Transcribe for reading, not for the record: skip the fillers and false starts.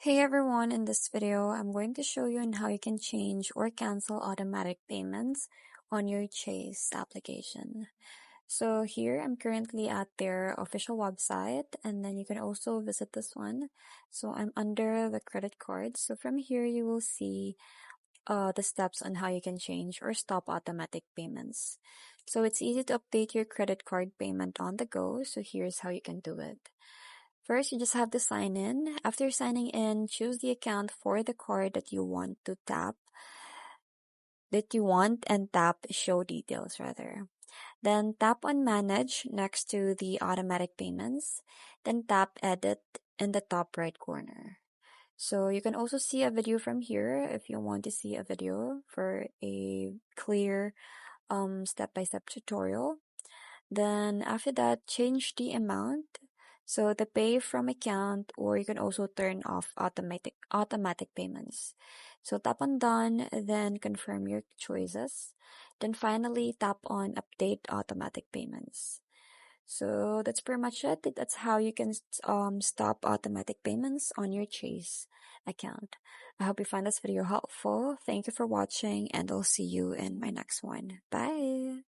Hey everyone, in this video, I'm going to show you on how you can change or cancel automatic payments on your Chase application. So here I'm currently at their official website, and then you can also visit this one. So I'm under the credit card. So from here you will see the steps on how you can change or stop automatic payments. So it's easy to update your credit card payment on the go. So here's how you can do it. First, you just have to sign in. After signing in, choose the account for the card that you want and tap show details rather. Then tap on manage next to the automatic payments. Then tap edit in the top right corner. So you can also see a video from here if you want to see a video for a clear step-by-step tutorial. Then after that, change the amount. So the pay from account, or you can also turn off automatic payments. So tap on done, then confirm your choices. Then finally tap on update automatic payments. So that's pretty much it. That's how you can stop automatic payments on your Chase account. I hope you find this video helpful. Thank you for watching, and I'll see you in my next one. Bye.